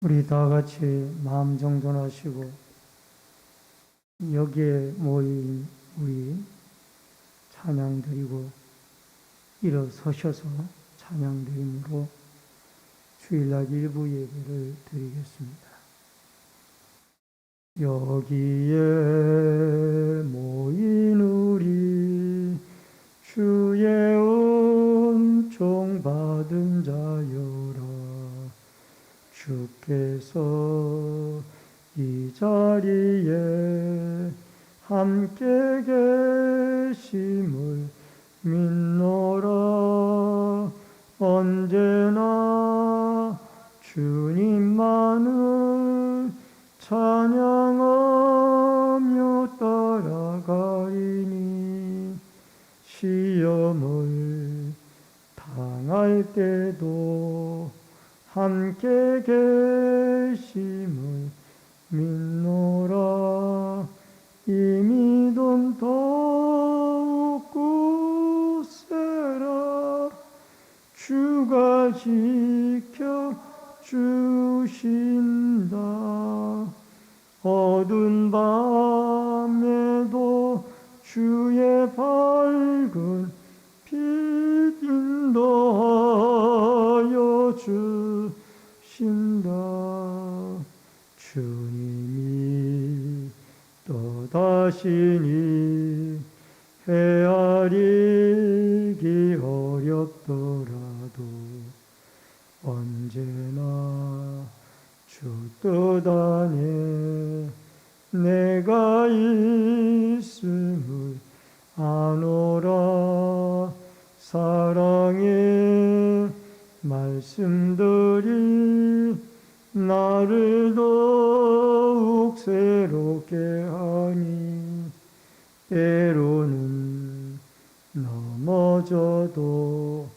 우리 다 같이 마음 정돈하시고 여기에 모인 우리 찬양 드리고 일어서셔서 찬양 드림으로 주일날 일부 예배를 드리겠습니다. 여기에 모인 우리 주의 은총 받은 자여라. 주께서 이 자리에 함께 계심을 믿노라. 언제나 주님만을 찬양하며 따라가리니 시험을 당할 때도 함께 계심을 믿노라. 이 믿음 더욱 굳세라. 주가 지켜주신다. 어두운 밤에도 주의 밝은 빛 인도하여 주신다. 주님이 떠다시니 헤아리기 어렵더라도 언제나 주 뜻 안에 내가 있음을 아노라. 사랑의 말씀들이 나를 더욱 새롭게 하니 때로는 넘어져도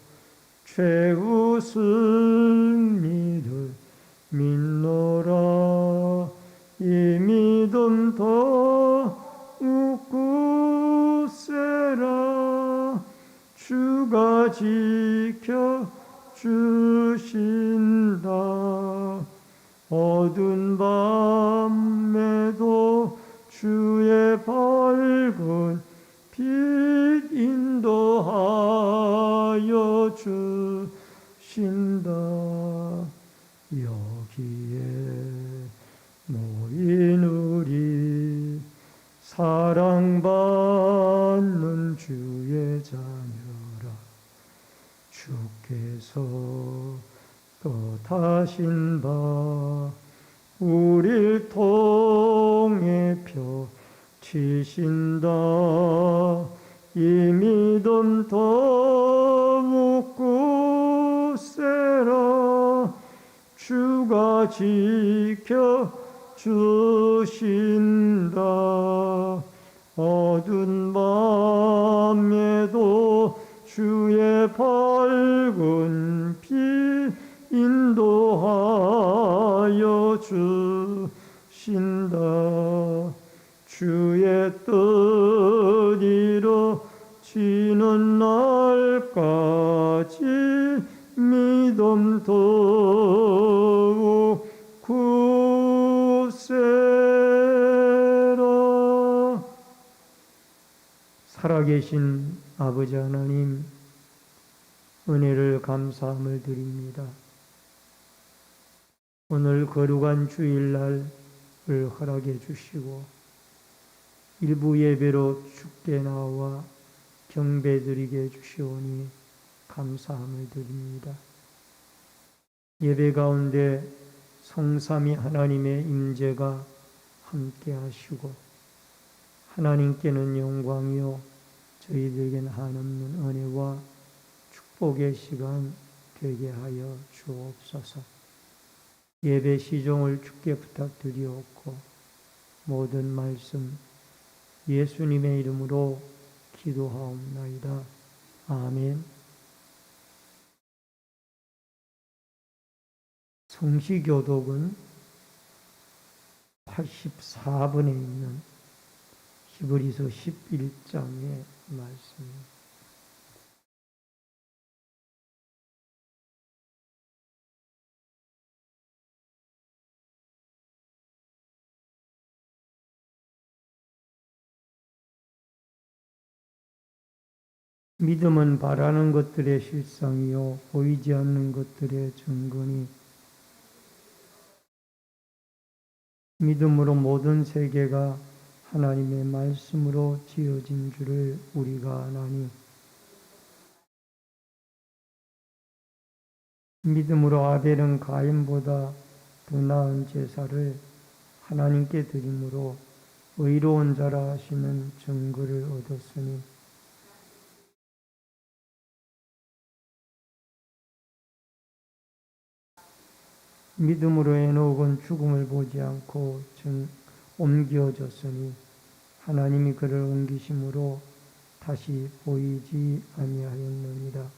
최후 승리를 믿노라. 이 믿음 더욱 굳세라. 주가 지켜주신다. 어두운 밤에도 주의 밝은 빛 인도하여 주신다. 여기에 모인 우리 사랑받는 주의 자녀라. 주께서 떠다신 바 우릴 통해 펴치신다. 이 믿음 더욱 굳세라. 주가 지켜주신다. 어두운 밤에도 주의 밝은 빛 인도하여 주신다. 주의 뜻 이루어지는 날까지 믿음 더욱 굳세라. 살아계신 아버지 하나님, 은혜를 감사함을 드립니다. 오늘 거룩한 주일날을 허락해 주시고 일부 예배로 주께 나와 경배드리게 해주시오니 감사함을 드립니다. 예배 가운데 성삼위 하나님의 임재가 함께 하시고 하나님께는 영광이요 저희들에게는 한없는 은혜와 축복의 시간 되게 하여 주옵소서. 예배 시종을 주께 부탁드리옵고 모든 말씀 예수님의 이름으로 기도하옵나이다. 아멘. 성시교독은 84번에 있는 히브리서 11장의 말씀입니다. 믿음은 바라는 것들의 실상이요 보이지 않는 것들의 증거니 믿음으로 모든 세계가 하나님의 말씀으로 지어진 줄을 우리가 아나니 믿음으로 아벨은 가인보다 더 나은 제사를 하나님께 드림으로 의로운 자라 하시는 증거를 얻었으니 믿음으로 에녹은 죽음을 보지 않고 옮겨졌으니 하나님이 그를 옮기심으로 다시 보이지 아니하였느니라.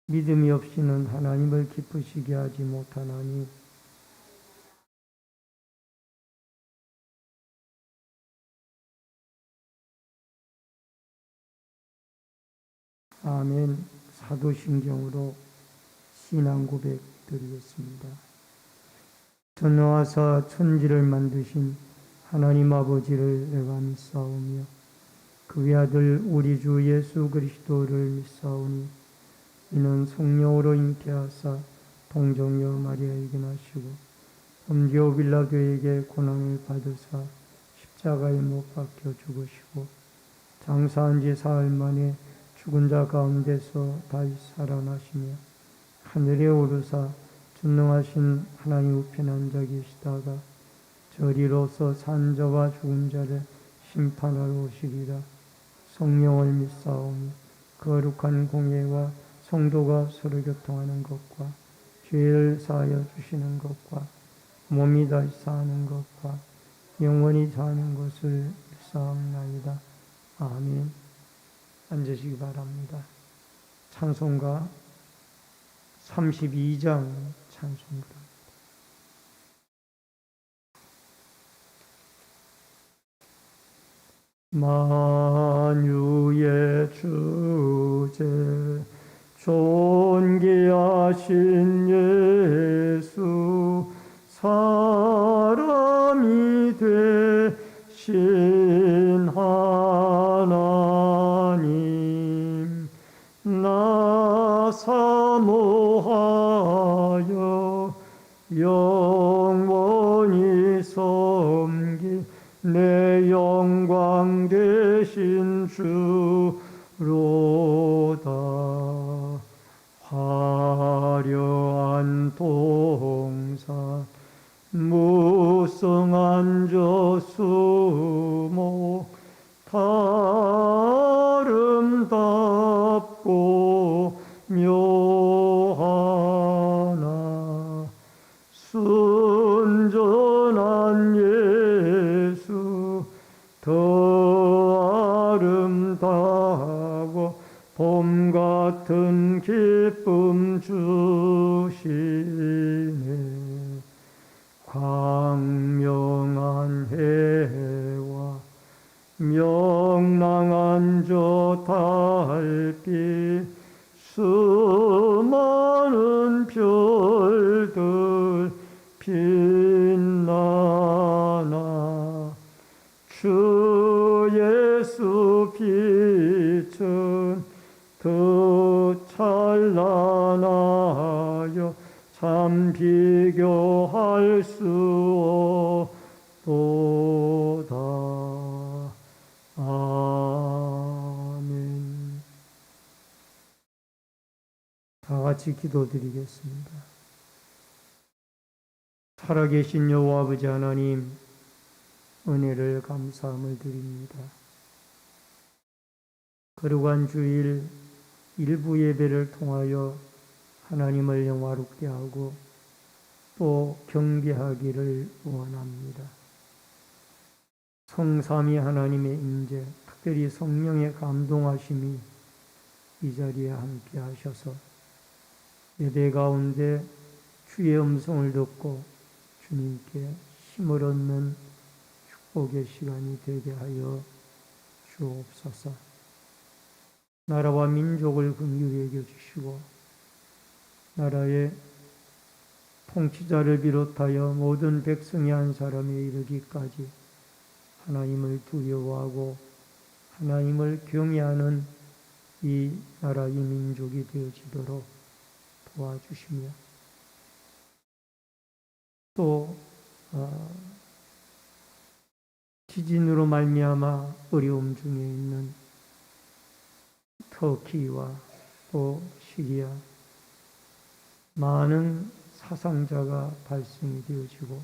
믿음이 없이는 하나님을 기쁘시게 하지 못하나니 아멘. 사도신경으로 신앙 고백 드리겠습니다. 전능하사 천지를 만드신 하나님 아버지를 내가 믿사오며 그 외아들 우리 주 예수 그리스도를 믿사오니 이는 성령으로 잉태하사 동정녀 마리아에게 나시고 본디오 빌라도에게 고난을 받으사 십자가에 못 박혀 죽으시고 장사한 지 사흘 만에 죽은 자 가운데서 다시 살아나시며 하늘에 오르사 전능하신 하나님 우편에 앉아 계시다가 저리로서 산 자와 죽은 자를 심판하러 오시리라. 성령을 믿사오며 거룩한 공예와 성도가 서로 교통하는 것과 죄를 사하여 주시는 것과 몸이 다시 사는 것과 영원히 사는 것을 믿사옵나이다. 아멘. 앉으시기 바랍니다. 찬송가 32장 찬송가. 만유의 주제 존귀하신 예수 사람이 되신 하나님 나 사모하여 영원히 섬기 내 영광 되신 주로다. 화려한 동산 무성한 저수목 아름답고 묘하나 순전한 예수 더 아름다워 봄 같은 기쁨 주시네. 광명한 해와 명랑한 저 달빛 수많은 별들 빛나나 주 예수 빛은 더 찬란하여 참 비교할 수 없도다. 아멘. 다 같이 기도드리겠습니다. 살아계신 여호와 아버지 하나님, 은혜를 감사함을 드립니다. 거룩한 주일 일부 예배를 통하여 하나님을 영화롭게 하고 또 경배하기를 원합니다. 성삼위 하나님의 임재, 특별히 성령의 감동하심이 이 자리에 함께 하셔서 예배 가운데 주의 음성을 듣고 주님께 힘을 얻는 축복의 시간이 되게 하여 주옵소서. 나라와 민족을 긍휼히 여겨주시고 나라의 통치자를 비롯하여 모든 백성이 한 사람에 이르기까지 하나님을 두려워하고 하나님을 경외하는 이 나라 이 민족이 되어지도록 도와주시며 또 지진으로 말미암아 어려움 중에 있는 터키와 또 시리아 많은 사상자가 발생이 되어지고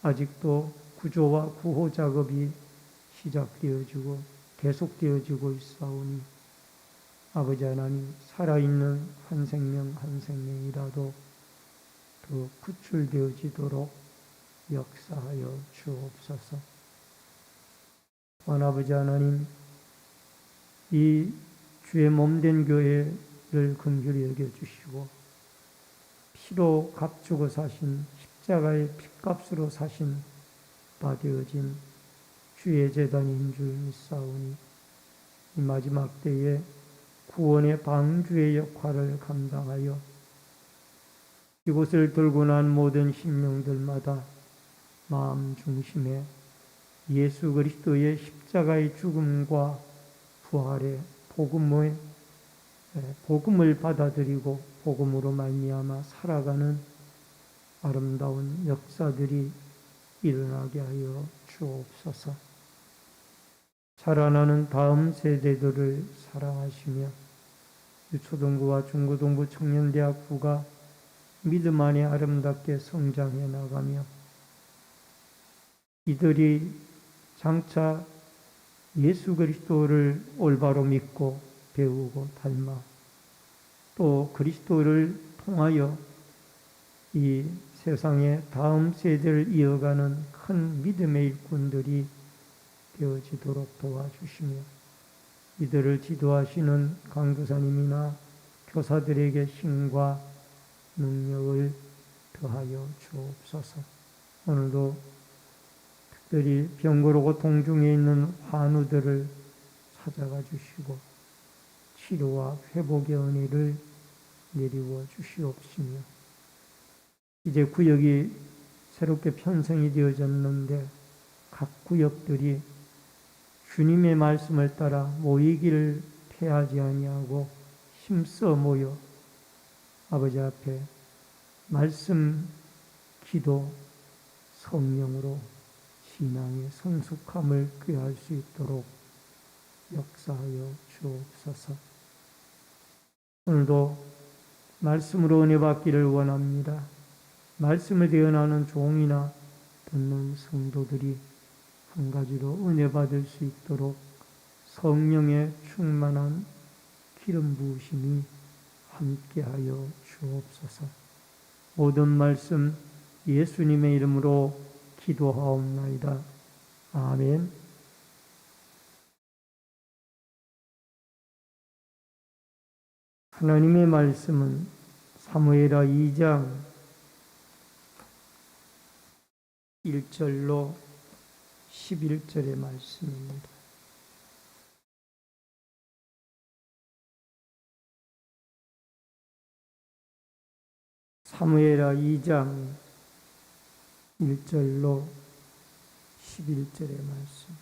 아직도 구조와 구호 작업이 시작되어지고 계속되어지고 있사오니 아버지 하나님 살아있는 한 생명 한 생명이라도 더 구출되어지도록 역사하여 주옵소서. 또한 아버지 하나님 이 주의 몸된 교회를 긍휼히 여겨주시고 피로 값주고 사신 십자가의 핏값으로 사신 바 되어진 주의 제단인 줄 믿사오니 이 마지막 때에 구원의 방주의 역할을 감당하여 이곳을 들고 난 모든 심령들마다 마음 중심에 예수 그리스도의 십자가의 죽음과 부활의 복음을 받아들이고 복음으로 말미암아 살아가는 아름다운 역사들이 일어나게 하여 주옵소서. 자라나는 다음 세대들을 사랑하시며 유초등부와 중고등부 청년대학부가 믿음 안에 아름답게 성장해 나가며 이들이 장차 예수 그리스도를 올바로 믿고 배우고 닮아 또 그리스도를 통하여 이 세상의 다음 세대를 이어가는 큰 믿음의 일꾼들이 되어지도록 도와주시며 이들을 지도하시는 강도사님이나 교사들에게 힘과 능력을 더하여 주옵소서. 오늘도 특별히 병고로 고통 중에 있는 환우들을 찾아가 주시고 치료와 회복의 은혜를 내리워 주시옵시며 이제 구역이 새롭게 편성이 되어졌는데 각 구역들이 주님의 말씀을 따라 모이기를 패하지 아니하고 힘써 모여 아버지 앞에 말씀, 기도, 성령으로 신앙의 성숙함을 꾀할 수 있도록 역사하여 주옵소서. 오늘도 말씀으로 은혜 받기를 원합니다. 말씀을 대언하는 종이나 듣는 성도들이 한 가지로 은혜 받을 수 있도록 성령의 충만한 기름 부으심이 함께하여 주옵소서. 모든 말씀 예수님의 이름으로 기도하옵나이다. 아멘. 하나님의 말씀은 사무엘하 2장 1절로 11절의 말씀입니다. 사무엘하 2장 1절로 11절의 말씀.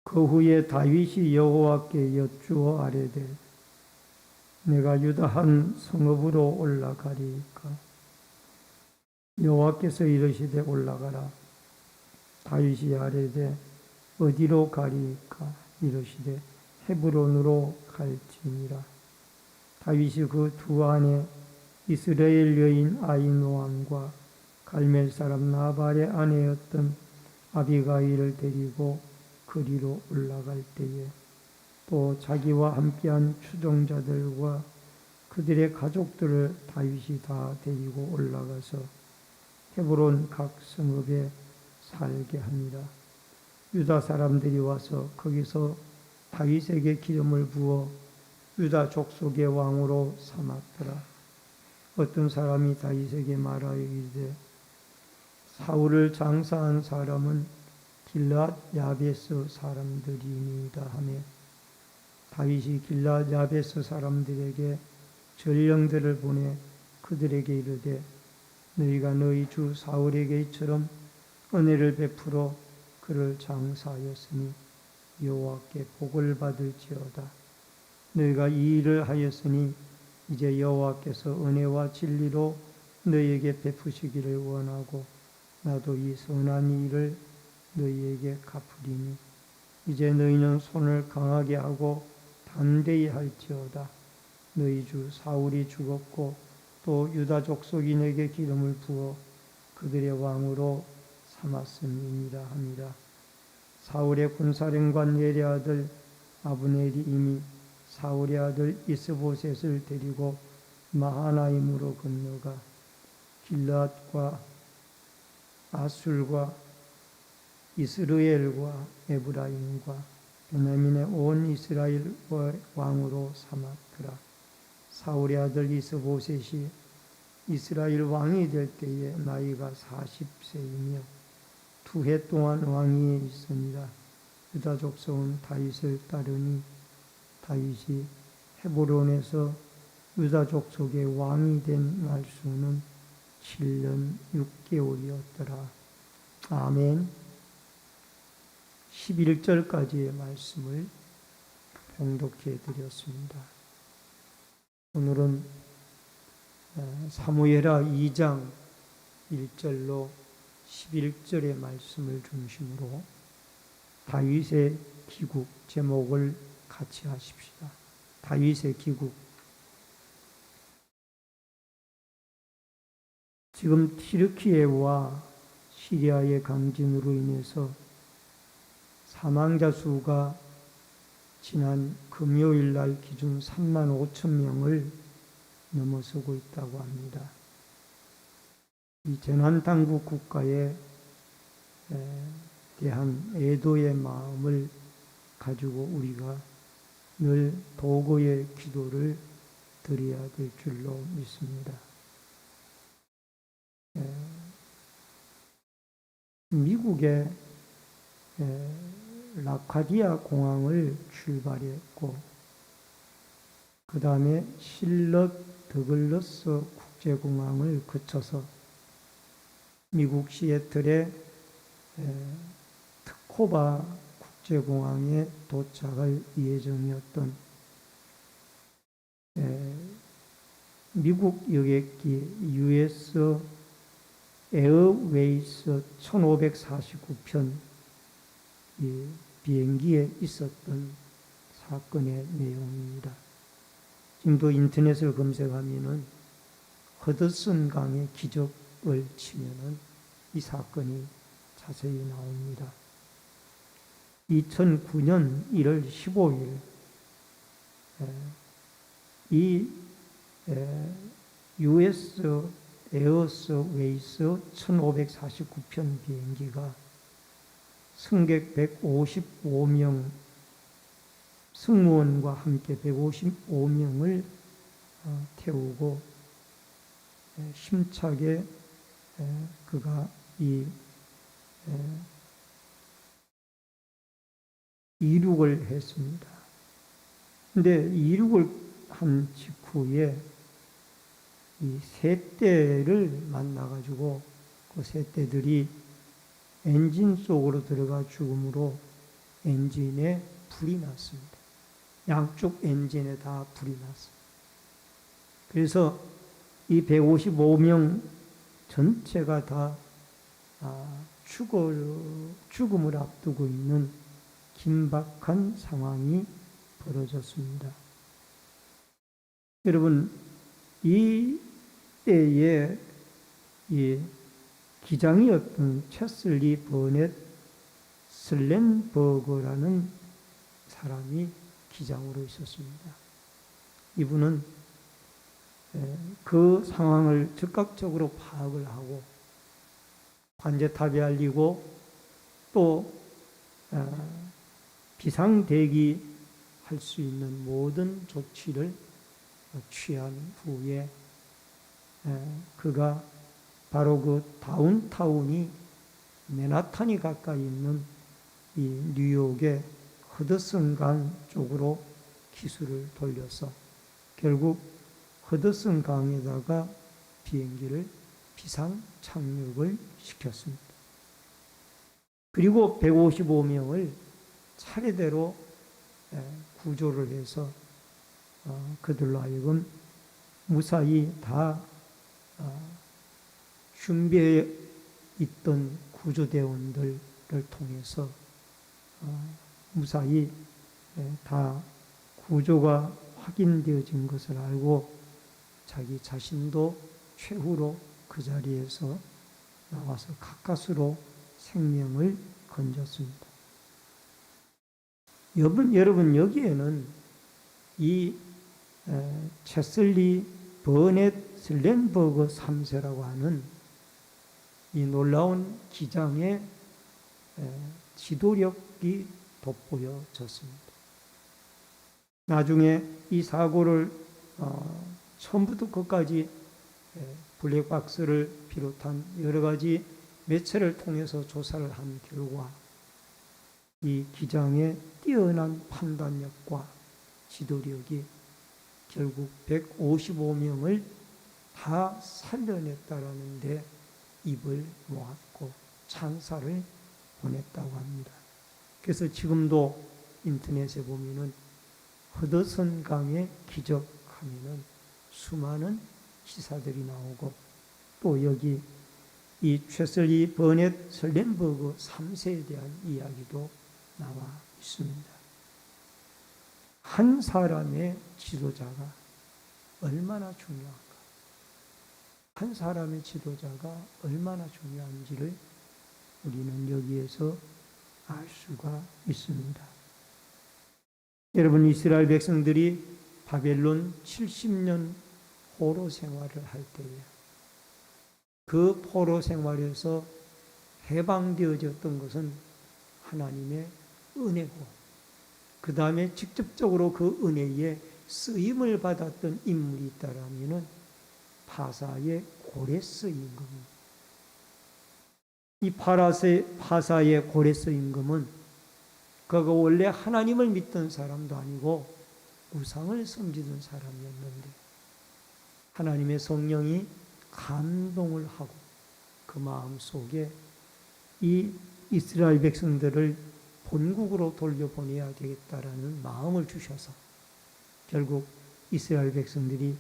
그 후에 다윗이 여호와께 여쭈어 아뢰되 내가 유다 한 성읍으로 올라가리이까. 여호와께서 이르시되 올라가라. 다윗이 아뢰되 어디로 가리이까. 이르시되 헤브론으로 갈지니라. 다윗이 그 두 아내 이스라엘 여인 아히노암과 갈멜 사람 나발의 아내였던 아비가일을 데리고 그리로 올라갈 때에 또 자기와 함께한 추종자들과 그들의 가족들을 다윗이 다 데리고 올라가서 헤브론 각 성읍에 살게 하니라. 유다 사람들이 와서 거기서 다윗에게 기름을 부어 유다 족속의 왕으로 삼았더라. 어떤 사람이 다윗에게 말하여 이르되 사울을 장사한 사람은 길앗 야베스 사람들이니이다 하며 다윗이 길앗 야베스 사람들에게 전령들을 보내 그들에게 이르되 너희가 너희 주 사울에게 이처럼 은혜를 베풀어 그를 장사하였으니 여호와께 복을 받을지어다. 너희가 이 일을 하였으니 이제 여호와께서 은혜와 진리로 너희에게 베푸시기를 원하고 나도 이 선한 일을 너희에게 갚으리니 이제 너희는 손을 강하게 하고 담대히 할지어다. 너희 주 사울이 죽었고 또 유다 족속이 내게 기름을 부어 그들의 왕으로 삼았음이니라 하니라. 사울의 군사령관 넬의 아들 아브넬이 이미 사울의 아들 이스보셋을 데리고 마하나임으로 건너가 길앗과 아술과 이스르엘과 에브라임과 베냐민의 온 이스라엘 왕으로 삼았더라. 사울의 아들 이스보셋이 이스라엘 왕이 될 때에 나이가 40세이며 2해 동안 왕위에 있으니라. 유다 족속은 다윗을 따르니 다윗이 헤브론에서 유다 족속의 왕이 된 날수는 7년 6개월이었더라. 아멘. 11절까지의 말씀을 봉독해 드렸습니다. 오늘은 사무엘하 2장 1절로 11절의 말씀을 중심으로 다윗의 기국 제목을 같이 하십시다. 다윗의 기국. 지금 튀르키예와 시리아의 강진으로 인해서 사망자 수가 지난 금요일 날 기준 3만 5천 명을 넘어서고 있다고 합니다. 이 재난당국 국가에 대한 애도의 마음을 가지고 우리가 늘 도구의 기도를 드려야 될 줄로 믿습니다. 미국의 라카디아 공항을 출발했고 그 다음에 실럿 더글러스 국제공항을 거쳐서 미국 시애틀의 트코바 국제공항에 도착할 예정이었던 미국 여객기 US 에어웨이스 1549편 비행기에 있었던 사건의 내용입니다. 지금도 인터넷을 검색하면은 허드슨 강의 기적을 치면은 이 사건이 자세히 나옵니다. 2009년 1월 15일 이 US 에어웨이스 1549편 비행기가 승객 155명, 승무원과 함께 155명을 태우고 힘차게 그가 이륙을 했습니다. 근데 이륙을 한 직후에 이 새떼를 만나가지고 그 새떼들이 엔진 속으로 들어가 죽음으로 엔진에 불이 났습니다. 양쪽 엔진에 다 불이 났습니다. 그래서 이 155명 전체가 다 죽음을 앞두고 있는 긴박한 상황이 벌어졌습니다. 여러분, 이 때에 이 기장이었던 체슬리 버넷 슬렌버거라는 사람이 기장으로 있었습니다. 이분은 그 상황을 즉각적으로 파악을 하고 관제탑에 알리고 또 비상대기할 수 있는 모든 조치를 취한 후에 그가 바로 그 다운타운이 맨하탄이 가까이 있는 이 뉴욕의 허드슨강 쪽으로 기술을 돌려서 결국 허드슨강에다가 비행기를 비상 착륙을 시켰습니다. 그리고 155명을 차례대로 구조를 해서 그들로 하여금 무사히 다 준비해 있던 구조대원들을 통해서 무사히 다 구조가 확인되어진 것을 알고 자기 자신도 최후로 그 자리에서 나와서 가까스로 생명을 건졌습니다. 여러분 여기에는 이 체슬리 버넷 슬렌버그 3세라고 하는 이 놀라운 기장의 지도력이 돋보여졌습니다. 나중에 이 사고를 처음부터 끝까지 블랙박스를 비롯한 여러 가지 매체를 통해서 조사를 한 결과 이 기장의 뛰어난 판단력과 지도력이 결국 155명을 다 살려냈다라는 데 입을 모았고 찬사를 보냈다고 합니다. 그래서 지금도 인터넷에 보면은 허드슨 강의 기적 하면은 수많은 기사들이 나오고 또 여기 이 체슬리 버넷 슬렌버그 3세에 대한 이야기도 나와 있습니다. 한 사람의 지도자가 얼마나 중요한가, 한 사람의 지도자가 얼마나 중요한지를 우리는 여기에서 알 수가 있습니다. 여러분, 이스라엘 백성들이 바벨론 70년 포로 생활을 할 때에 그 포로 생활에서 해방되어졌던 것은 하나님의 은혜고, 그 다음에 직접적으로 그 은혜에 쓰임을 받았던 인물이 있다라면은 파사의 고레스 임금입니다. 이 파사의 고레스 임금은 그가 원래 하나님을 믿던 사람도 아니고 우상을 섬기던 사람이었는데 하나님의 성령이 감동을 하고 그 마음 속에 이 이스라엘 백성들을 본국으로 돌려보내야 되겠다라는 마음을 주셔서 결국 이스라엘 백성들이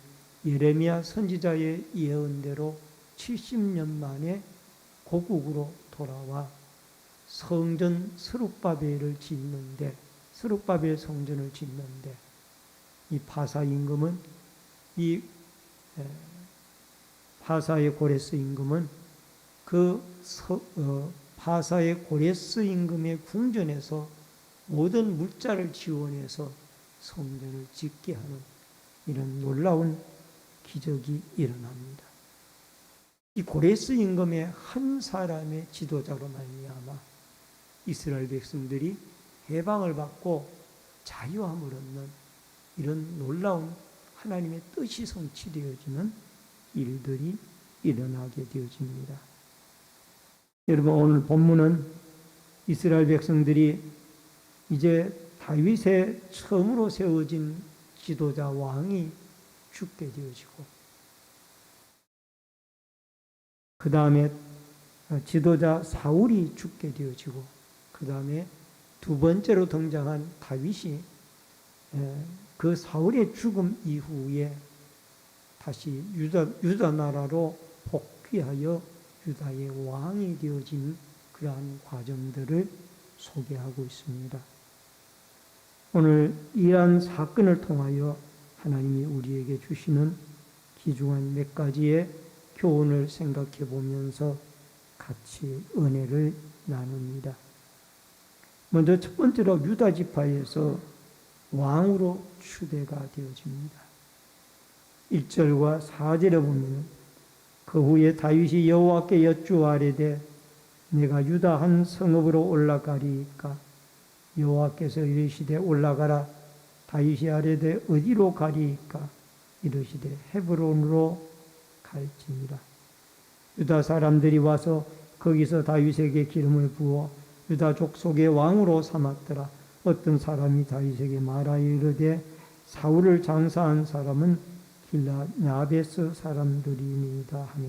예레미야 선지자의 예언대로 70년 만에 고국으로 돌아와 성전 스룹바벨을 짓는데, 스룹바벨 성전을 짓는데 이 파사 임금은 이 파사의 고레스 임금은 그 파사의 고레스 임금의 궁전에서 모든 물자를 지원해서 성전을 짓게 하는 이런 놀라운 기적이 일어납니다. 이 고레스 임금의 한 사람의 지도자로 말미암아 이스라엘 백성들이 해방을 받고 자유함을 얻는 이런 놀라운 하나님의 뜻이 성취되어지는 일들이 일어나게 되어집니다. 여러분, 오늘 본문은 이스라엘 백성들이 이제 다윗의 처음으로 세워진 지도자 왕이 죽게 되어지고 그 다음에 지도자 사울이 죽게 되어지고 그 다음에 두 번째로 등장한 다윗이 그 사울의 죽음 이후에 다시 유다 나라로 복귀하여 유다의 왕이 되어진 그러한 과정들을 소개하고 있습니다. 오늘 이러한 사건을 통하여 하나님이 우리에게 주시는 귀중한 몇 가지의 교훈을 생각해 보면서 같이 은혜를 나눕니다. 먼저 첫 번째로 유다 지파에서 왕으로 추대가 되어집니다. 1절과 4절에 보면 그 후에 다윗이 여호와께 여쭈아뢰되 내가 유다 한 성읍으로 올라가리이까 여호와께서 이르시되 올라가라. 다윗이 아뢰되 어디로 가리이까 이르시되 헤브론으로 갈지니라. 유다 사람들이 와서 거기서 다윗에게 기름을 부어 유다 족속의 왕으로 삼았더라. 어떤 사람이 다윗에게 말하여 이르되 사울을 장사한 사람은 길라 야베스 사람들이니이다 하며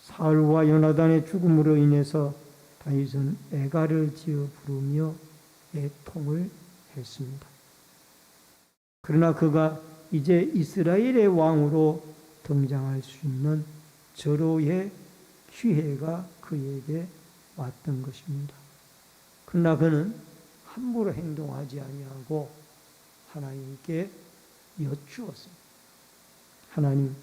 사울과 요나단의 죽음으로 인해서 다윗은 애가를 지어 부르며 애통을 했습니다. 그러나 그가 이제 이스라엘의 왕으로 등장할 수 있는 절호의 기회가 그에게 왔던 것입니다. 그러나 그는 함부로 행동하지 아니하고 하나님께 여쭈었습니다. 하나님,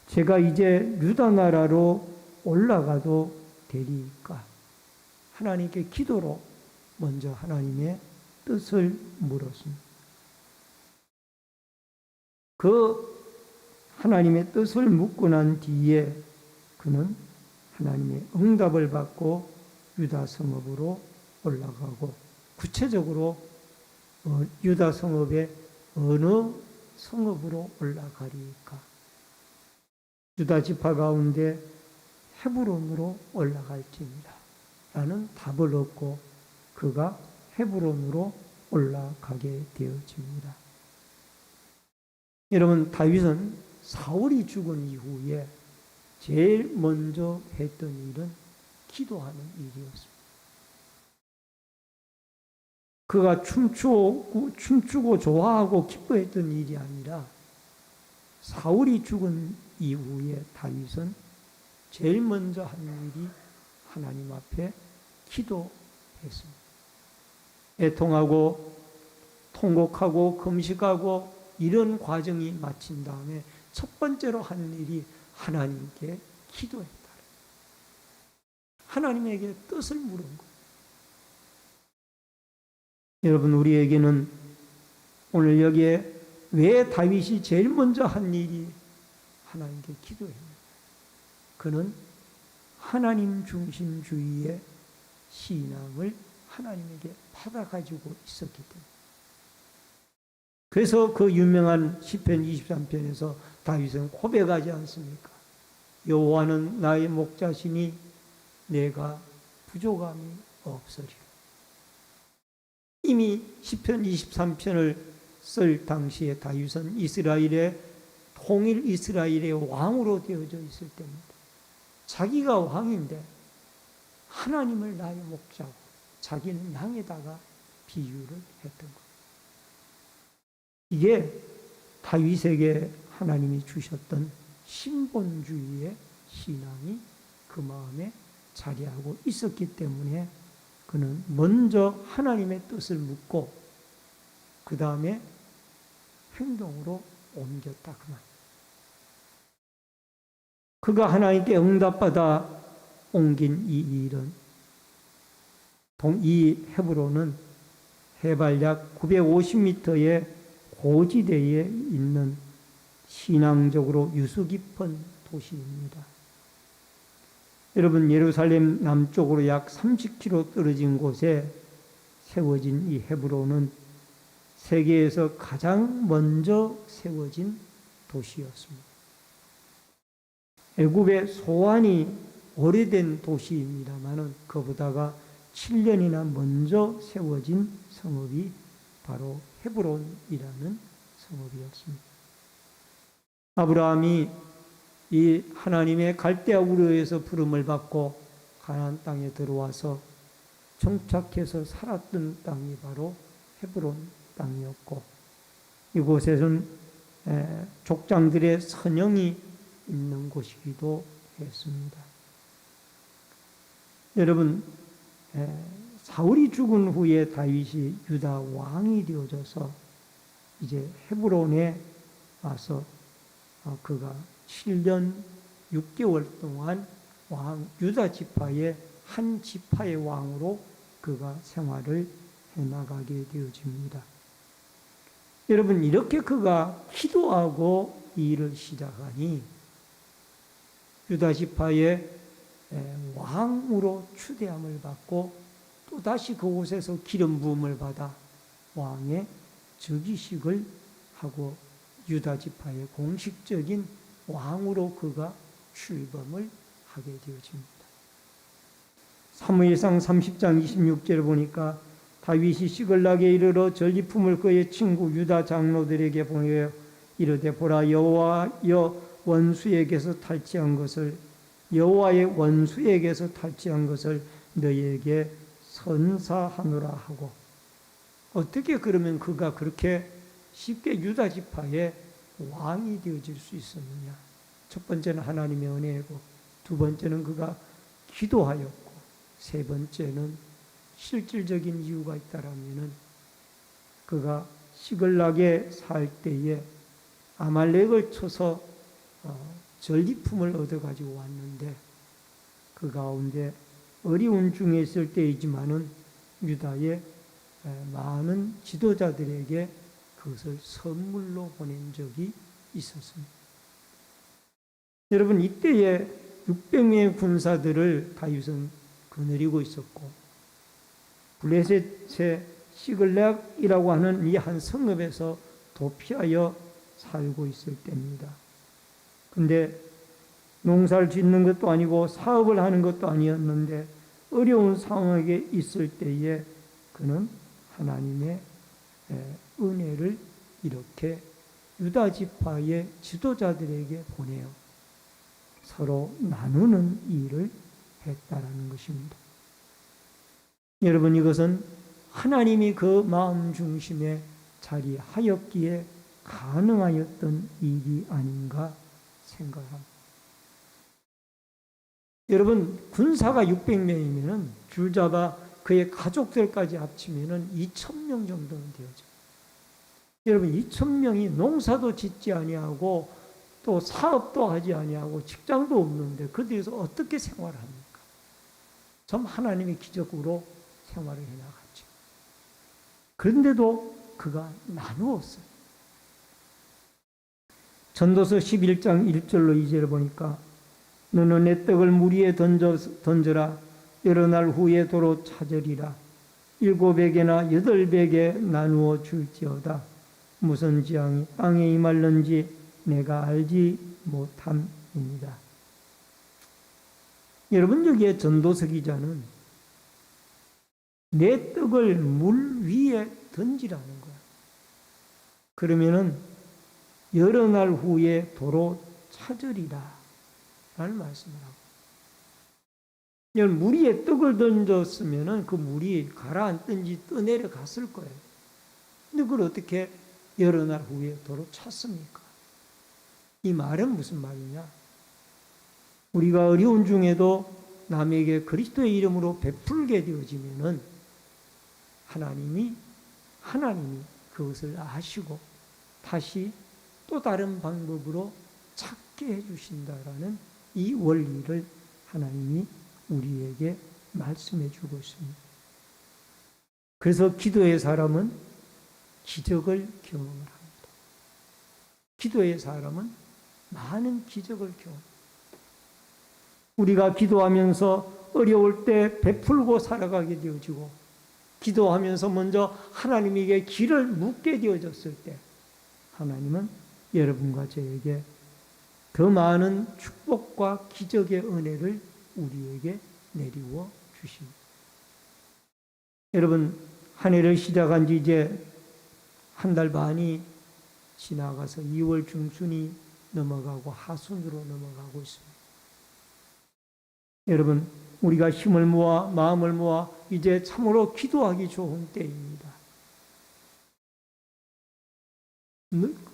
제가 이제 유다 나라로 올라가도 되리까? 하나님께 기도로 먼저 하나님의 뜻을 물었습니다. 그 하나님의 뜻을 묻고 난 뒤에 그는 하나님의 응답을 받고 유다 성읍으로 올라가고, 구체적으로 유다 성읍의 어느 성읍으로 올라가리까? 유다 지파 가운데 헤브론으로 올라갈지니라 라는 답을 얻고 그가 헤브론으로 올라가게 되어집니다. 여러분, 다윗은 사울이 죽은 이후에 제일 먼저 했던 일은 기도하는 일이었습니다. 그가 춤추고 좋아하고 기뻐했던 일이 아니라 사울이 죽은 이후에 다윗은 제일 먼저 한 일이 하나님 앞에 기도했습니다. 애통하고 통곡하고 금식하고 이런 과정이 마친 다음에 첫 번째로 한 일이 하나님께 기도했다. 하나님에게 뜻을 물은 거예요. 여러분, 우리에게는 오늘 여기에 왜 다윗이 제일 먼저 한 일이 하나님께 기도했냐? 그는 하나님 중심주의의 신앙을 하나님에게 받아가지고 있었기 때문에. 그래서 그 유명한 시편 23편에서 다윗은 고백하지 않습니까? 여호와는 나의 목자시니 내가 부족함이 없으리라. 이미 시편 23편을 쓸 당시에 다윗은 이스라엘의 통일 이스라엘의 왕으로 되어져 있을 때입니다. 자기가 왕인데 하나님을 나의 목자고 자기는 양에다가 비유를 했던 거예요. 이게 다윗에게 하나님이 주셨던 신본주의의 신앙이 그 마음에 자리하고 있었기 때문에 그는 먼저 하나님의 뜻을 묻고 그 다음에 행동으로 옮겼다 그 말. 그가 하나님께 응답받아 옮긴 이 일은, 이 헤브론은 해발 약 950m의 고지대에 있는 신앙적으로 유수 깊은 도시입니다. 여러분, 예루살렘 남쪽으로 약 30km 떨어진 곳에 세워진 이 헤브론은 세계에서 가장 먼저 세워진 도시였습니다. 애굽의 소환이 오래된 도시입니다만은 그보다가 7년이나 먼저 세워진 성읍이 바로 헤브론이라는 성읍이었습니다. 아브라함이 이 하나님의 갈대아 우르에서 부름을 받고 가나안 땅에 들어와서 정착해서 살았던 땅이 바로 헤브론 땅이었고, 이곳에는 족장들의 선영이 있는 곳이기도 했습니다. 여러분, 사울이 죽은 후에 다윗이 유다 왕이 되어져서 이제 헤브론에 와서 그가 7년 6개월 동안 유다 지파의 한 지파의 왕으로 그가 생활을 해나가게 되어집니다. 여러분, 이렇게 그가 기도하고 이 일을 시작하니 유다 지파의 왕으로 추대함을 받고 또다시 그곳에서 기름 부음을 받아 왕의 즉위식을 하고 유다 지파의 공식적인 왕으로 그가 출범을 하게 되어집니다. 사무엘상 30장 26절을 보니까 다윗이 시글락에 이르러 전리품을 그의 친구 유다 장로들에게 보내어 이르되 보라 여호와여 원수에게서 탈취한 것을 여호와의 원수에게서 탈취한 것을 너희에게 선사하노라 하고. 어떻게 그러면 그가 그렇게 쉽게 유다 지파의 왕이 되어질 수 있었느냐? 첫 번째는 하나님의 은혜고, 두 번째는 그가 기도하였고, 세 번째는 실질적인 이유가 있다라면은 그가 시글락에 살 때에 아말렉을 쳐서 전리품을 얻어가지고 왔는데, 그 가운데 어려운 중에 있을 때이지만은 유다의 많은 지도자들에게 그것을 선물로 보낸 적이 있었습니다. 여러분, 이때에 600명의 군사들을 다윗은 거느리고 있었고, 블레셋의 시글락이라고 하는 이 한 성읍에서 도피하여 살고 있을 때입니다. 근데 농사를 짓는 것도 아니고 사업을 하는 것도 아니었는데 어려운 상황에 있을 때에 그는 하나님의 은혜를 이렇게 유다 지파의 지도자들에게 보내어 서로 나누는 일을 했다라는 것입니다. 여러분, 이것은 하나님이 그 마음 중심에 자리하였기에 가능하였던 일이 아닌가 생각합니다. 여러분, 군사가 600명이면 줄잡아 그의 가족들까지 합치면 2,000명 정도는 되어져. 여러분, 2,000명이 농사도 짓지 아니하고 또 사업도 하지 아니하고 직장도 없는데 그들에서 어떻게 생활합니까? 참 하나님의 기적으로 생활을 해나갔죠. 그런데도 그가 나누었어요. 전도서 11장 1절로 2절을 보니까 너는 내 떡을 물 위에 던져라. 여러 날 후에 도로 찾으리라. 7배개나 8배개 나누어 줄지어다. 무슨 지향이 땅에 임할는지 내가 알지 못함입니다. 여러분, 여기에 전도서 기자는 내 떡을 물 위에 던지라는 거야. 그러면은 여러 날 후에 도로 찾으리라 라는 말씀을 하고, 물 위에 떡을 던졌으면은 그 물이 가라앉든지 떠내려갔을 거예요. 근데 그걸 어떻게 여러 날 후에 도로 찾습니까? 이 말은 무슨 말이냐? 우리가 어려운 중에도 남에게 그리스도의 이름으로 베풀게 되어지면은 하나님이 그것을 아시고 다시 또 다른 방법으로 찾게 해주신다라는 이 원리를 하나님이 우리에게 말씀해 주고 있습니다. 그래서 기도의 사람은 기적을 경험을 합니다. 기도의 사람은 많은 기적을 경험합니다. 우리가 기도하면서 어려울 때 베풀고 살아가게 되어지고, 기도하면서 먼저 하나님에게 길을 묻게 되어졌을 때 하나님은 여러분과 저에게 더 많은 축복과 기적의 은혜를 우리에게 내리워 주십니다. 여러분, 한 해를 시작한 지 이제 한 달 반이 지나가서 2월 중순이 넘어가고 하순으로 넘어가고 있습니다. 여러분, 우리가 힘을 모아 마음을 모아 이제 참으로 기도하기 좋은 때입니다.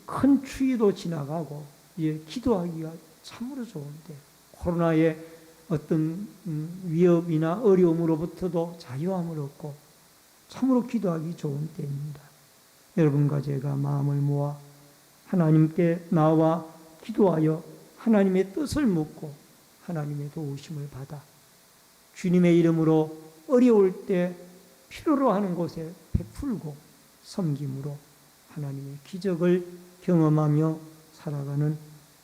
큰 추위도 지나가고 이제 기도하기가 참으로 좋은 때, 코로나의 어떤 위협이나 어려움으로부터도 자유함을 얻고 참으로 기도하기 좋은 때입니다. 여러분과 제가 마음을 모아 하나님께 나와 기도하여 하나님의 뜻을 묻고 하나님의 도우심을 받아 주님의 이름으로 어려울 때 필요로 하는 곳에 베풀고 섬김으로 하나님의 기적을 경험하며 살아가는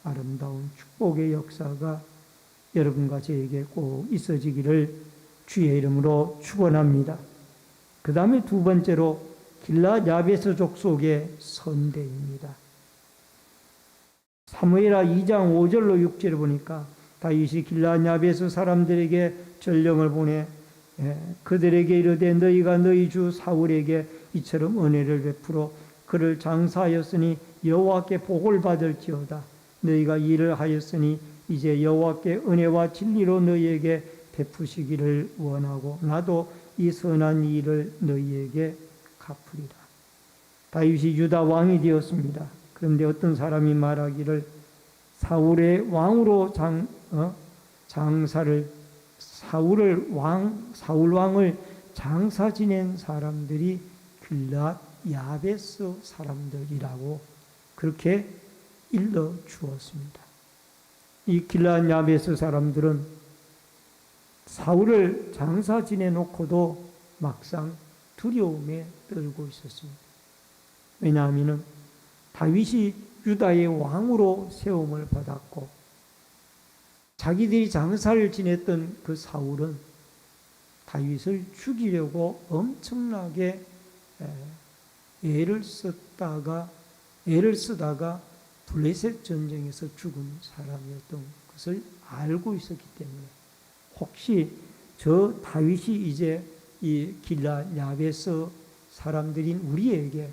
아름다운 축복의 역사가 여러분과 저에게 꼭 있어지기를 주의 이름으로 축원합니다. 그 다음에 두 번째로 길랏 야베스 족속의 선대입니다. 사무엘하 2장 5절로 6절을 보니까 다윗이 길랏 야베스 사람들에게 전령을 보내 그들에게 이르되 너희가 너희 주 사울에게 이처럼 은혜를 베풀어 그를 장사하였으니 여호와께 복을 받을지어다. 너희가 일을 하였으니 이제 여호와께 은혜와 진리로 너희에게 베푸시기를 원하고 나도 이 선한 일을 너희에게 갚으리라. 다윗이 유다 왕이 되었습니다. 그런데 어떤 사람이 말하기를 사울의 왕으로 장사를 사울 왕을 장사 지낸 사람들이 길랏 야베스 사람들이라고 그렇게 일러 주었습니다. 이 길랏 야베스 사람들은 사울을 장사 지내놓고도 막상 두려움에 떨고 있었습니다. 왜냐하면 다윗이 유다의 왕으로 세움을 받았고 자기들이 장사를 지냈던 그 사울은 다윗을 죽이려고 엄청나게 애를 쓰다가 블레셋 전쟁에서 죽은 사람이었던 것을 알고 있었기 때문에 혹시 저 다윗이 이제 이 길랏 야베스 사람들인 우리에게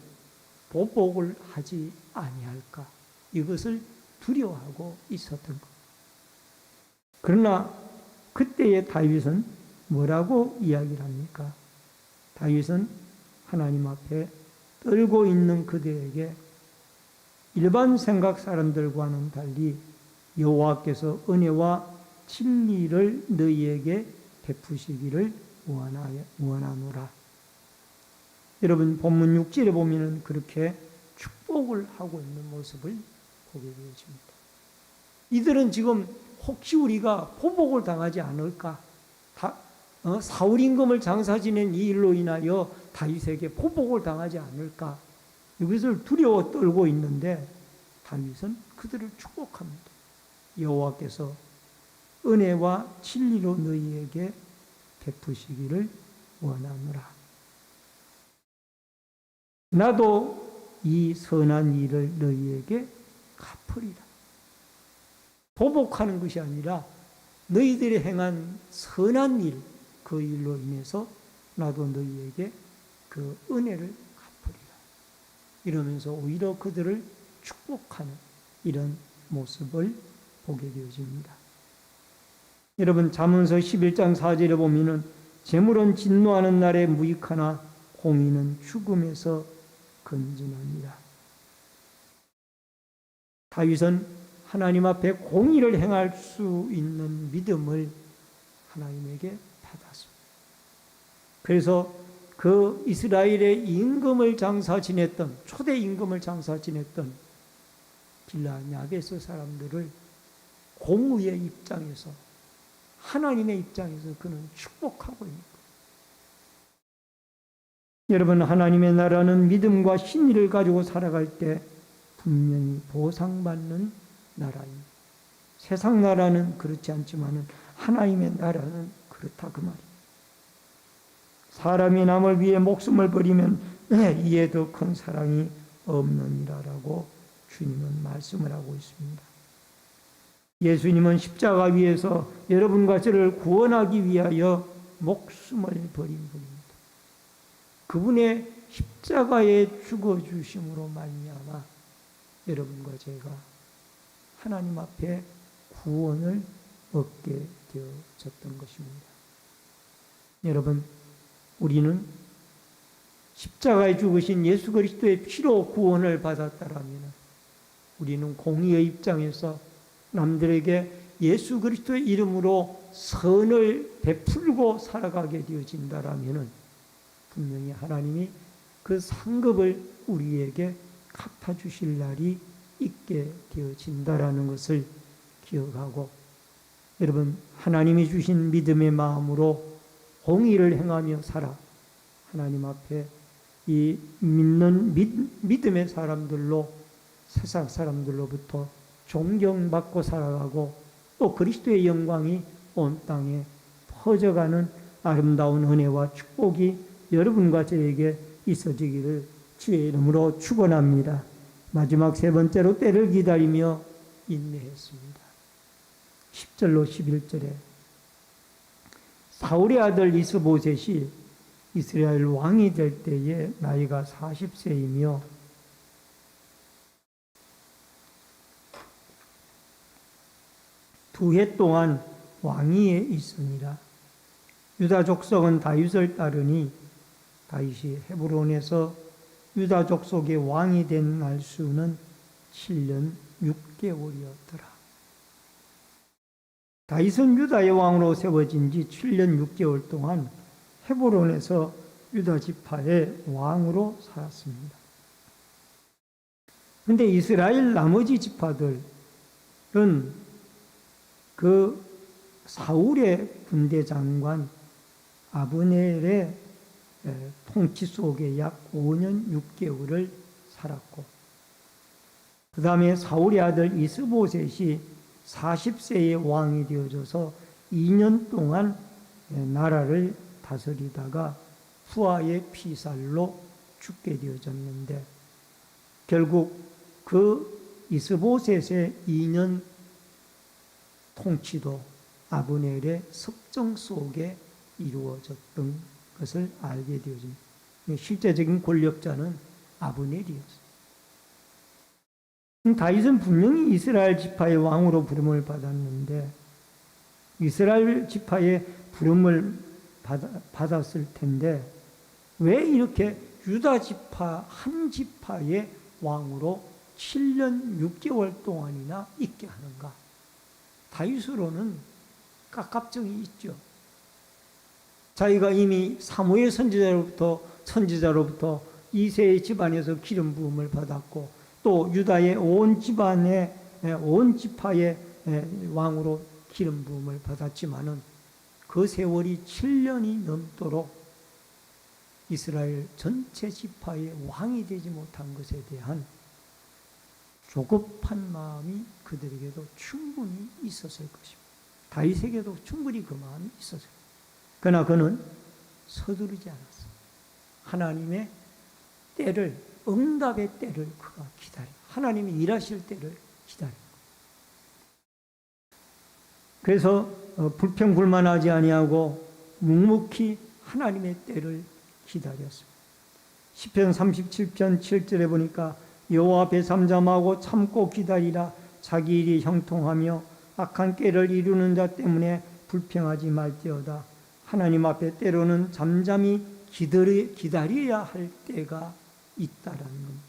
보복을 하지 아니할까 이것을 두려워하고 있었던 것. 그러나 그때의 다윗은 뭐라고 이야기를 합니까? 다윗은 하나님 앞에 떨고 있는 그들에게 일반 생각 사람들과는 달리 여호와께서 은혜와 진리를 너희에게 베푸시기를 원하노라. 여러분 본문 6절에 보면 그렇게 축복을 하고 있는 모습을 보게 되어집니다. 이들은 지금 혹시 우리가 보복을 당하지 않을까? 사울 임금을 장사 지낸 이 일로 인하여 다윗에게 보복을 당하지 않을까? 이것을 두려워 떨고 있는데 다윗은 그들을 축복합니다. 여호와께서 은혜와 진리로 너희에게 베푸시기를 원하노라. 나도 이 선한 일을 너희에게 갚으리라. 보복하는 것이 아니라 너희들이 행한 선한 일, 그 일로 인해서 나도 너희에게 그 은혜를 갚으리라. 이러면서 오히려 그들을 축복하는 이런 모습을 보게 되어집니다. 여러분 잠언서 11장 4절에 보면은 재물은 진노하는 날에 무익하나 공의는 죽음에서 건진합니다. 다윗은 하나님 앞에 공의를 행할 수 있는 믿음을 하나님에게 받았습니다. 그래서 그 이스라엘의 임금을 장사 지냈던 초대 임금을 장사 지냈던 길랏 야베스 사람들을 공의의 입장에서 하나님의 입장에서 그는 축복하고 있는 거예요. 여러분 하나님의 나라는 믿음과 신의를 가지고 살아갈 때 분명히 보상받는 나라입니다. 세상 나라는 그렇지 않지만 하나님의 나라는 그렇다 그 말입니다. 사람이 남을 위해 목숨을 버리면 이에 더 큰 사랑이 없느니라라고 주님은 말씀을 하고 있습니다. 예수님은 십자가 위에서 여러분과 저를 구원하기 위하여 목숨을 버린 분입니다. 그분의 십자가에 죽어주심으로 말미암아 여러분과 제가 하나님 앞에 구원을 얻게 되어졌던 것입니다. 여러분, 우리는 십자가에 죽으신 예수 그리스도의 피로 구원을 받았다라면 우리는 공의의 입장에서 남들에게 예수 그리스도의 이름으로 선을 베풀고 살아가게 되어진다라면 분명히 하나님이 그 상급을 우리에게 갚아주실 날이 있게 되어진다라는 것을 기억하고 여러분 하나님이 주신 믿음의 마음으로 공의를 행하며 살아 하나님 앞에 이 믿는 믿음의 사람들로 세상 사람들로부터 존경받고 살아가고 또 그리스도의 영광이 온 땅에 퍼져가는 아름다운 은혜와 축복이 여러분과 저에게 있어지기를 주의 이름으로 축원합니다. 마지막 세 번째로 때를 기다리며 인내했습니다. 10절로 11절에 사울의 아들 이스보셋이 이스라엘 왕이 될 때에 나이가 40세이며 2해 동안 왕위에 있으니라. 유다 족속은 다윗을 따르니 다윗이 헤브론에서 유다 족속의 왕이 된 날수는 7년 6개월이었더라. 다윗은 유다의 왕으로 세워진 지 7년 6개월 동안 헤브론에서 유다 지파의 왕으로 살았습니다. 그런데 이스라엘 나머지 지파들은 그 사울의 군대 장관 아브넬의 통치 속에 약 5년 6개월을 살았고, 그 다음에 사울의 아들 이스보셋이 40세의 왕이 되어져서 2년 동안 나라를 다스리다가 후아의 피살로 죽게 되어졌는데, 결국 그 이스보셋의 2년 통치도 아브넬의 섭정 속에 이루어졌던 것을 알게 되어집니다. 실제적인 권력자는 아브넬이었어요. 다윗은 분명히 이스라엘 지파의 왕으로 부름을 받았는데, 이스라엘 지파의 부름을 받았을 텐데 왜 이렇게 유다 지파 한 지파의 왕으로 7년 6개월 동안이나 있게 하는가? 다윗으로는 갑갑증이 있죠. 자기가 이미 사무엘 선지자로부터 이새의 집안에서 기름 부음을 받았고, 또 유다의 온 집안의 온 지파의 왕으로 기름 부음을 받았지만은 그 세월이 7년이 넘도록 이스라엘 전체 지파의 왕이 되지 못한 것에 대한 조급한 마음이 그들에게도 충분히 있었을 것입니다. 다윗에게도 충분히 그 마음이 있었어요. 그러나 그는 서두르지 않았어요. 하나님의 때를, 응답의 때를 그가 기다려. 하나님이 일하실 때를 기다려. 그래서 불평불만하지 아니하고 묵묵히 하나님의 때를 기다렸습니다. 시편 37편 7절에 보니까 여호와 앞에 잠잠하고 참고 기다리라. 자기 일이 형통하며 악한 꾀를 이루는 자 때문에 불평하지 말지어다. 하나님 앞에 때로는 잠잠히 기다려야 할 때가 있다라는 겁니다.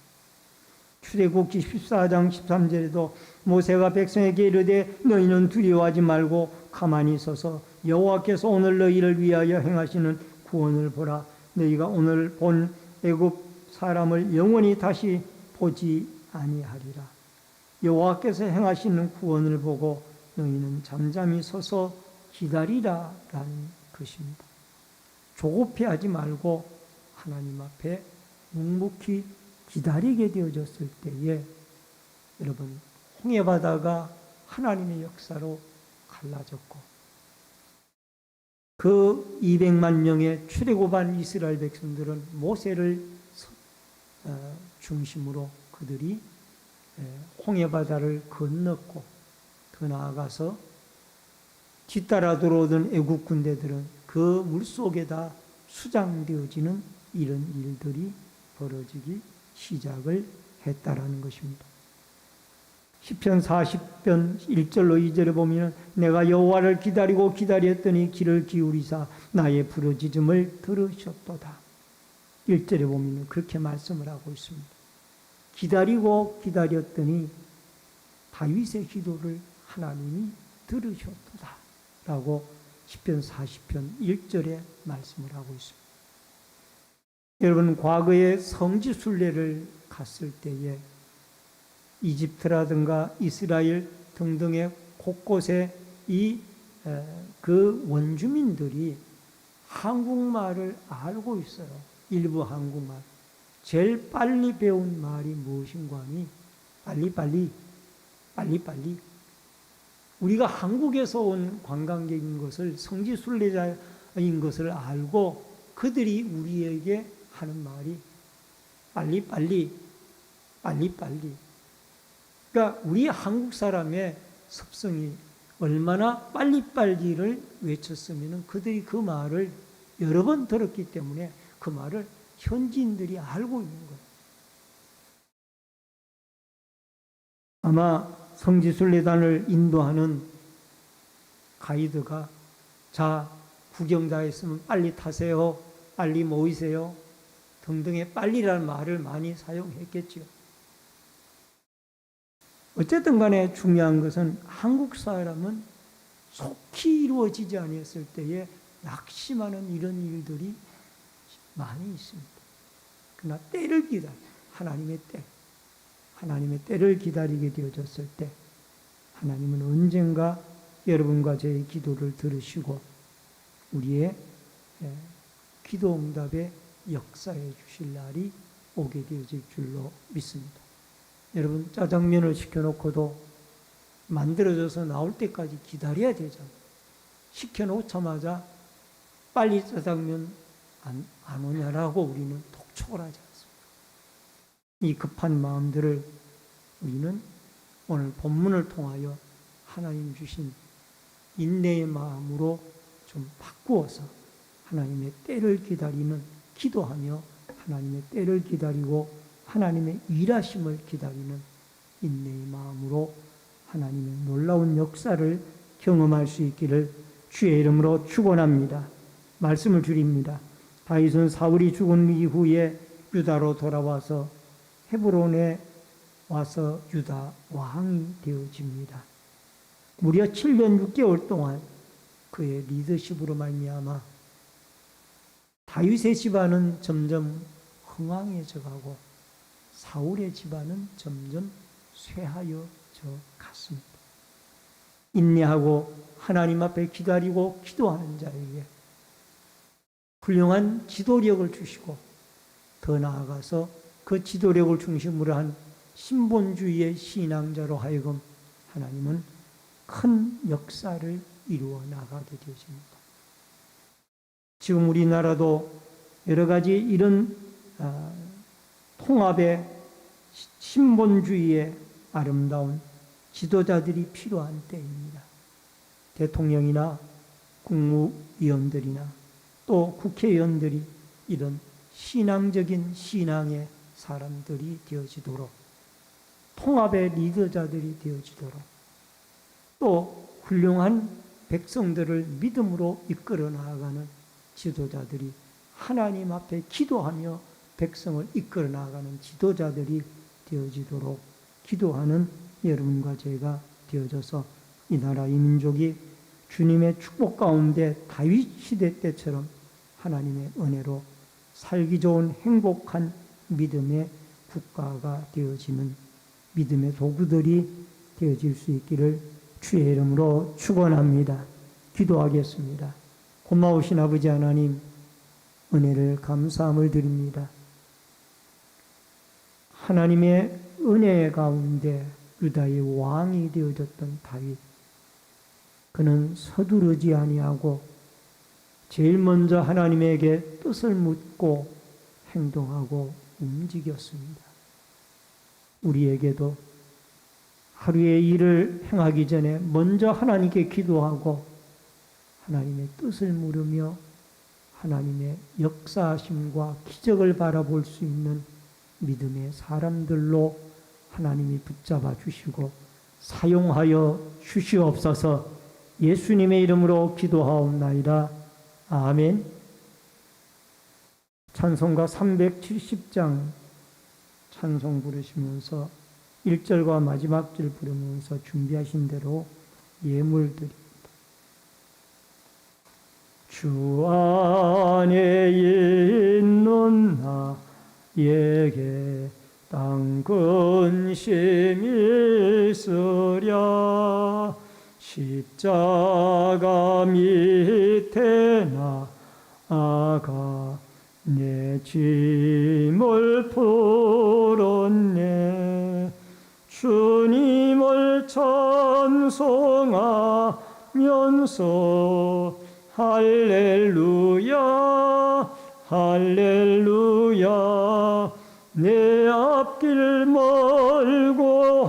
출애굽기 14장 13절에도 모세가 백성에게 이르되 너희는 두려워하지 말고 가만히 서서 여호와께서 오늘 너희를 위하여 행하시는 구원을 보라. 너희가 오늘 본 애굽 사람을 영원히 다시 보지 아니하리라. 여호와께서 행하시는 구원을 보고 너희는 잠잠히 서서 기다리라라는 것입니다. 조급해하지 말고 하나님 앞에 묵묵히 기다리게 되어졌을 때에 여러분, 홍해바다가 하나님의 역사로 갈라졌고 그 200만 명의 출애굽한 이스라엘 백성들은 모세를 중심으로 그들이 홍해바다를 건넜고, 더 나아가서 뒤따라 들어오던 애국 군대들은 그 물속에다 수장되어지는 이런 일들이 벌어지기 시작을 했다라는 것입니다. 시편 40편 1절로 2절에 보면 내가 여호와를 기다리고 기다렸더니 귀를 기울이사 나의 부르짖음을 들으셨도다. 1절에 보면 그렇게 말씀을 하고 있습니다. 기다리고 기다렸더니 다윗의 기도를 하나님이 들으셨도다 라고 시편 40편 1절에 말씀을 하고 있습니다. 여러분, 과거에 성지순례를 갔을 때에 이집트라든가 이스라엘 등등의 곳곳에 그 원주민들이 한국말을 알고 있어요. 일부 한국말. 제일 빨리 배운 말이 무엇인가 하니 빨리빨리. 우리가 한국에서 온 관광객인 것을, 성지순례자인 것을 알고 그들이 우리에게 하는 말이 빨리빨리. 그러니까 우리 한국 사람의 습성이 얼마나 빨리빨리를 외쳤으면 그들이 그 말을 여러 번 들었기 때문에 그 말을 현지인들이 알고 있는 거예요. 아마 성지순례단을 인도하는 가이드가 자, 구경 다 했으면 빨리 타세요, 빨리 모이세요 등등의 빨리라는 말을 많이 사용했겠죠. 어쨌든 간에 중요한 것은 한국 사람은 속히 이루어지지 아니했을 때에 낙심하는 이런 일들이 많이 있습니다. 그러나 때를 기다려, 하나님의 때를 기다리게 되어졌을 때 하나님은 언젠가 여러분과 저의 기도를 들으시고 우리의 기도 응답의 역사해 주실 날이 오게 되어질 줄로 믿습니다. 여러분, 짜장면을 시켜놓고도 만들어져서 나올 때까지 기다려야 되잖아요. 시켜놓자마자 빨리 짜장면 안 오냐라고 우리는 독촉을 하지 않습니다. 이 급한 마음들을 우리는 오늘 본문을 통하여 하나님 주신 인내의 마음으로 좀 바꾸어서 하나님의 때를 기다리는, 기도하며 하나님의 때를 기다리고 하나님의 일하심을 기다리는 인내의 마음으로 하나님의 놀라운 역사를 경험할 수 있기를 주의 이름으로 축원합니다. 말씀을 드립니다. 다윗은 사울이 죽은 이후에 유다로 돌아와서 헤브론에 와서 유다 왕이 되어집니다. 무려 7년 6개월 동안 그의 리더십으로 말미암아 다윗의 집안은 점점 흥왕해져 가고 사울의 집안은 점점 쇠하여져 갔습니다. 인내하고 하나님 앞에 기다리고 기도하는 자에게 훌륭한 지도력을 주시고 더 나아가서 그 지도력을 중심으로 한 신본주의의 신앙자로 하여금 하나님은 큰 역사를 이루어 나가게 되어집니다. 지금 우리나라도 여러 가지 이런 통합의 신본주의의 아름다운 지도자들이 필요한 때입니다. 대통령이나 국무위원들이나 또 국회의원들이 이런 신앙적인 신앙의 사람들이 되어지도록, 통합의 리더자들이 되어지도록, 또 훌륭한 백성들을 믿음으로 이끌어 나아가는 지도자들이, 하나님 앞에 기도하며 백성을 이끌어 나아가는 지도자들이 되어지도록 기도하는 여러분과 제가 되어져서 이 나라 이 민족이 주님의 축복 가운데 다윗 시대 때처럼 하나님의 은혜로 살기 좋은 행복한 믿음의 국가가 되어지는 믿음의 도구들이 되어질 수 있기를 주의 이름으로 축원합니다. 기도하겠습니다. 고마우신 아버지 하나님, 은혜를 감사함을 드립니다. 하나님의 은혜 가운데 유다의 왕이 되어졌던 다윗, 그는 서두르지 아니하고 제일 먼저 하나님에게 뜻을 묻고 행동하고 움직였습니다. 우리에게도 하루의 일을 행하기 전에 먼저 하나님께 기도하고 하나님의 뜻을 물으며 하나님의 역사하심과 기적을 바라볼 수 있는 믿음의 사람들로 하나님이 붙잡아 주시고 사용하여 주시옵소서. 예수님의 이름으로 기도하옵나이다. 아멘. 찬송가 370장 찬송 부르시면서 1절과 마지막 절 부르면서 준비하신 대로 예물 드립니다. 주 안에 있는 나에게 땅 근심이 있으랴 십자가 밑에 나아가 내 짐을 풀었네. 주님을 찬송하면서 할렐루야 할렐루야 내 앞길 멀고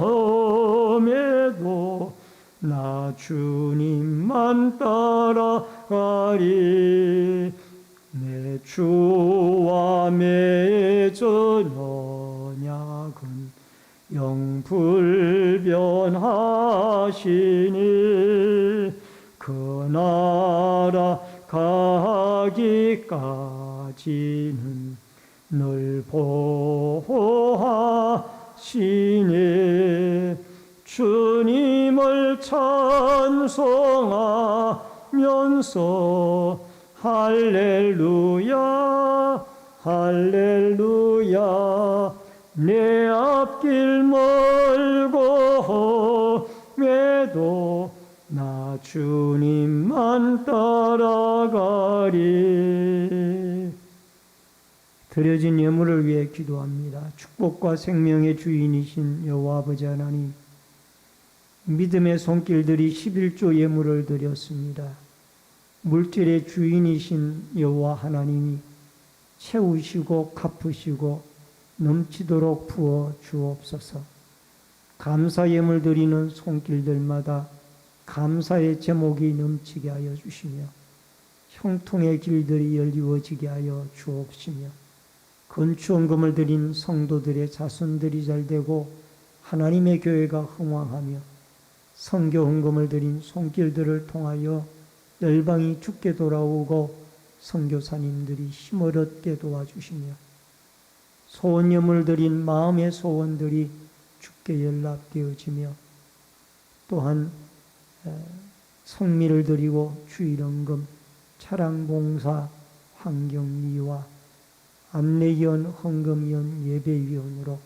험해도 나 주님만 따라가리. 내 주와 맺은 언약은 영불변하시니 그 그 나라 가기까지는 늘 보호하시네. 주님을 찬송하면서 할렐루야 할렐루야. 내 앞길 멀고 험해도 나 주님만 따라가리. 드려진 예물을 위해 기도합니다. 축복과 생명의 주인이신 여호와 아버지 하나님, 믿음의 손길들이 11조 예물을 드렸습니다. 물질의 주인이신 여호와 하나님이 채우시고 갚으시고 넘치도록 부어 주옵소서. 감사 예물 드리는 손길들마다 감사의 제목이 넘치게 하여 주시며 형통의 길들이 열리워지게 하여 주옵시며 건축원금을 드린 성도들의 자손들이 잘되고 하나님의 교회가 흥왕하며 선교 헌금을 드린 손길들을 통하여 열방이 주께 돌아오고 선교사님들이 힘을 얻게 도와주시며 소원예물 드린 마음의 소원들이 주께 연락되어지며 또한 성미를 드리고 주일헌금, 차량봉사, 환경미화, 안내위원, 헌금위원, 예배위원으로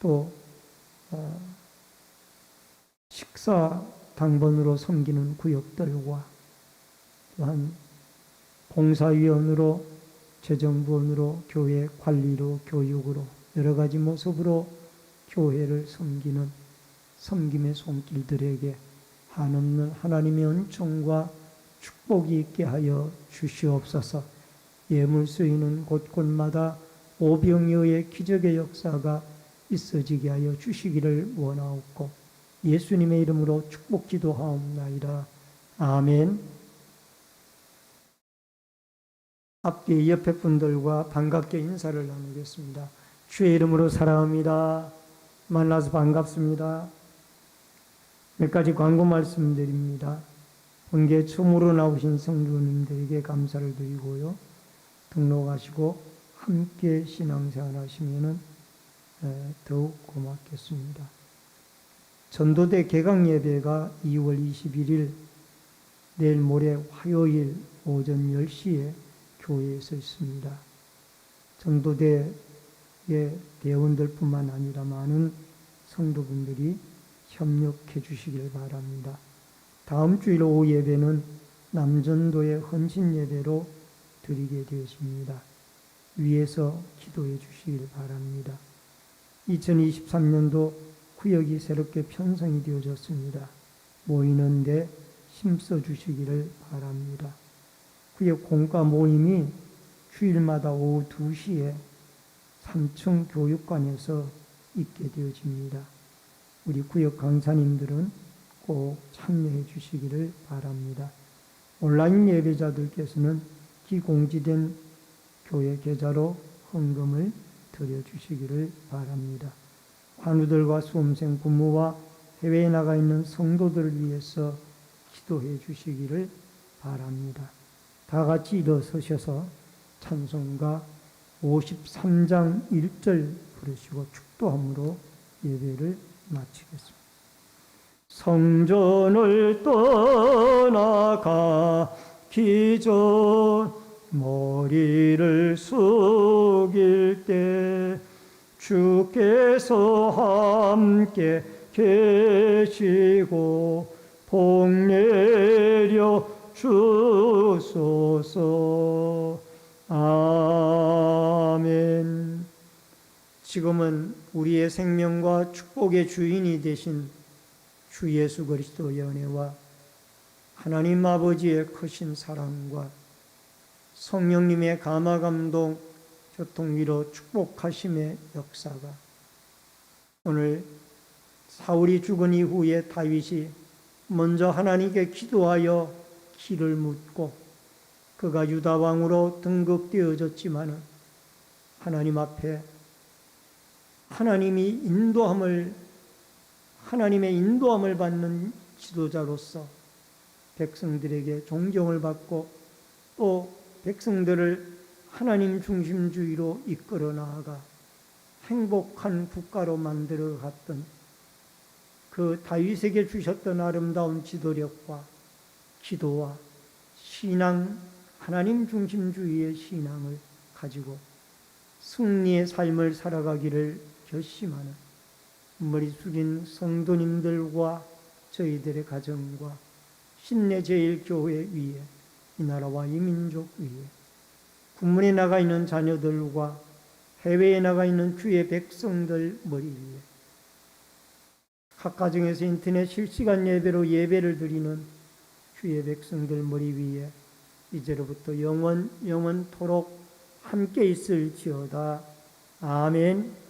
또 식사 당번으로 섬기는 구역들과 또한 봉사위원으로, 재정부원으로, 교회 관리로, 교육으로 여러 가지 모습으로 교회를 섬기는 섬김의 손길들에게 한없는 하나님의 은총과 축복이 있게 하여 주시옵소서. 예물 쓰이는 곳곳마다 오병이어의 기적의 역사가 있어지게 하여 주시기를 원하옵고 예수님의 이름으로 축복 기도하옵나이다. 아멘. 앞뒤 옆에 분들과 반갑게 인사를 나누겠습니다. 주의 이름으로 사랑합니다. 만나서 반갑습니다. 몇 가지 광고 말씀드립니다. 본계 처음으로 나오신 성도님들에게 감사를 드리고요. 등록하시고 함께 신앙생활 하시면 더욱 고맙겠습니다. 전도대 개강 예배가 2월 21일 내일 모레 화요일 오전 10시에 교회에서 있습니다. 전도대의 대원들뿐만 아니라 많은 성도분들이 협력해 주시길 바랍니다. 다음 주일 오후 예배는 남전도의 헌신 예배로 드리게 되었습니다. 위에서 기도해 주시길 바랍니다. 2023년도 구역이 새롭게 편성이 되어졌습니다. 모이는데 힘써 주시기를 바랍니다. 구역 공과 모임이 주일마다 오후 2시에 3층 교육관에서 있게 되어집니다. 우리 구역 강사님들은 꼭 참여해 주시기를 바랍니다. 온라인 예배자들께서는 기공지된 교회 계좌로 헌금을 드려주시기를 바랍니다. 환우들과 수험생 부모와 해외에 나가 있는 성도들을 위해서 기도해 주시기를 바랍니다. 다 같이 일어서셔서 찬송가 53장 1절 부르시고 축도함으로 예배를 마치겠습니다. 성전을 떠나가기 전 머리를 숙일 때 주께서 함께 계시고 복 내려 주소서. 아멘. 지금은 우리의 생명과 축복의 주인이 되신 주 예수 그리스도의 은혜와 하나님 아버지의 크신 사랑과 성령님의 감화감동 교통위로 축복하심의 역사가 오늘 사울이 죽은 이후에 다윗이 먼저 하나님께 기도하여 길을 묻고 그가 유다 왕으로 등극되어졌지만은 하나님 앞에 하나님의 인도함을 받는 지도자로서 백성들에게 존경을 받고 또 백성들을 하나님 중심주의로 이끌어 나아가 행복한 국가로 만들어 갔던 그 다윗에게 주셨던 아름다운 지도력과 기도와 신앙, 하나님 중심주의의 신앙을 가지고 승리의 삶을 살아가기를 결심하는 머리 숙인 성도님들과 저희들의 가정과 신내제일교회 위에, 이 나라와 이 민족 위에, 군문에 나가 있는 자녀들과 해외에 나가 있는 주의 백성들 머리 위에, 각 가정에서 인터넷 실시간 예배로 예배를 드리는 주의 백성들 머리 위에 이제로부터 영원토록 함께 있을지어다. 아멘.